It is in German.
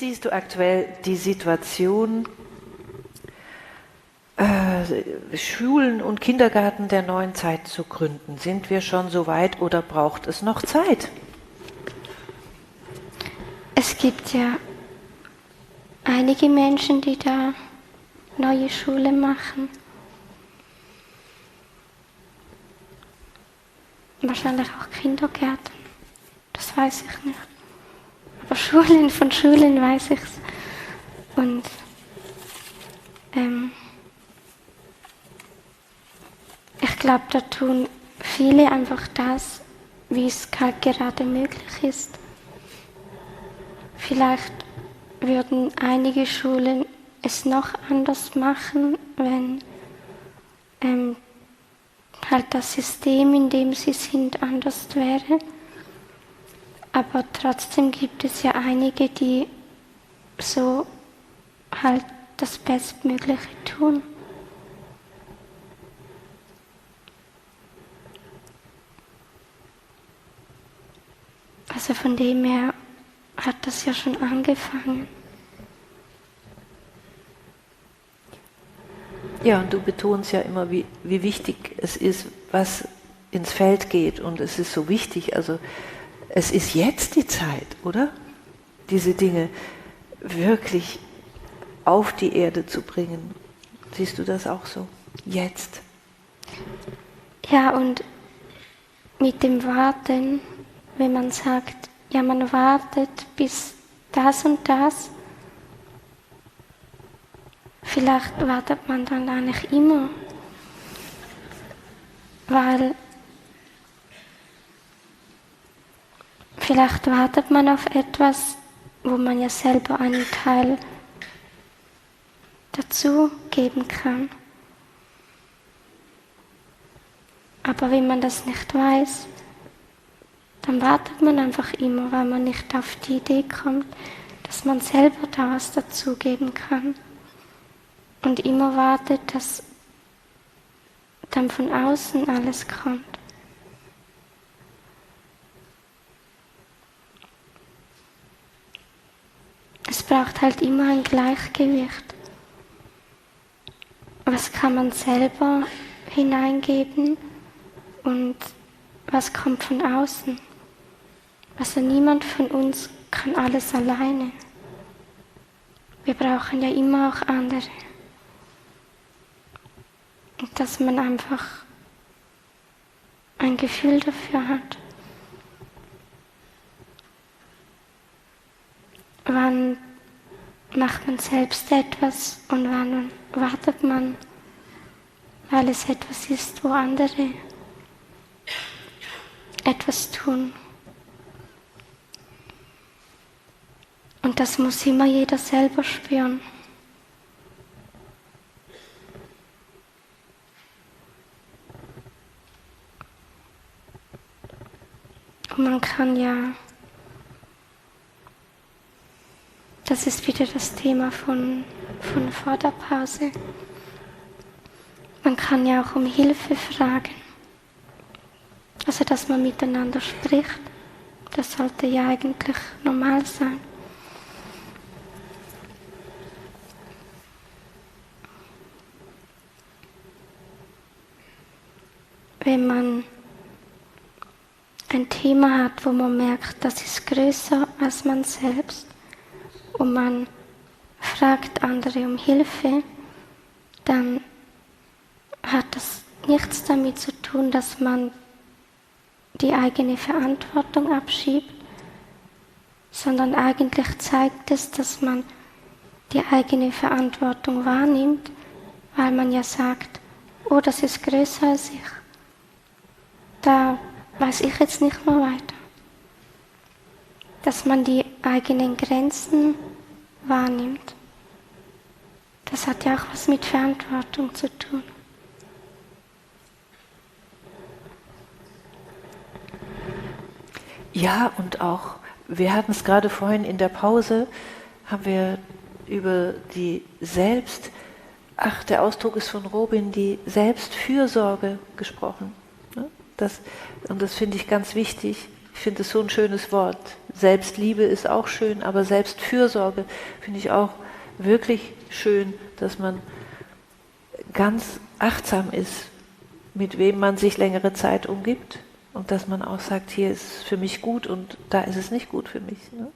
siehst du aktuell die Situation, Schulen und Kindergarten der neuen Zeit zu gründen? Sind wir schon so weit oder braucht es noch Zeit? Es gibt ja einige Menschen, die da neue Schule machen. Wahrscheinlich auch Kindergärten. Das weiß ich nicht. Aber von Schulen weiß ich es. Und ich glaube, da tun viele einfach das, wie es halt gerade möglich ist. Vielleicht würden einige Schulen es noch anders machen, wenn halt das System, in dem sie sind, anders wäre. Aber trotzdem gibt es ja einige, die so halt das Bestmögliche tun. Also von dem her hat das ja schon angefangen. Ja, und du betonst ja immer, wie wichtig es ist, was ins Feld geht. Und es ist so wichtig, also es ist jetzt die Zeit, oder? Diese Dinge wirklich auf die Erde zu bringen. Siehst du das auch so? Jetzt. Ja, und mit dem Warten, wenn man sagt, ja, man wartet bis das und das, vielleicht wartet man dann eigentlich immer, weil vielleicht wartet man auf etwas, wo man ja selber einen Teil dazu geben kann. Aber wenn man das nicht weiß, dann wartet man einfach immer, weil man nicht auf die Idee kommt, dass man selber da was dazugeben kann. Und immer wartet, dass dann von außen alles kommt. Es braucht halt immer ein Gleichgewicht. Was kann man selber hineingeben und was kommt von außen? Also niemand von uns kann alles alleine. Wir brauchen ja immer auch andere. Und dass man einfach ein Gefühl dafür hat. Wann macht man selbst etwas und wann wartet man, weil es etwas ist, wo andere etwas tun. Und das muss immer jeder selber spüren. Und man kann ja, das ist wieder das Thema von vor der Pause, man kann ja auch um Hilfe fragen. Also, dass man miteinander spricht, das sollte ja eigentlich normal sein. Wenn man ein Thema hat, wo man merkt, das ist größer als man selbst und man fragt andere um Hilfe, dann hat das nichts damit zu tun, dass man die eigene Verantwortung abschiebt, sondern eigentlich zeigt es, dass man die eigene Verantwortung wahrnimmt, weil man ja sagt, oh, das ist größer als ich. Da weiß ich jetzt nicht mehr weiter. Dass man die eigenen Grenzen wahrnimmt. Das hat ja auch was mit Verantwortung zu tun. Ja, und auch, wir hatten es gerade vorhin in der Pause, haben wir über die der Ausdruck ist von Robin, die Selbstfürsorge gesprochen. Und das finde ich ganz wichtig, Ich finde es so ein schönes Wort. Selbstliebe ist auch schön, aber Selbstfürsorge finde ich auch wirklich schön, dass man ganz achtsam ist, mit wem man sich längere Zeit umgibt und dass man auch sagt, hier ist es für mich gut und da ist es nicht gut für mich. Ne?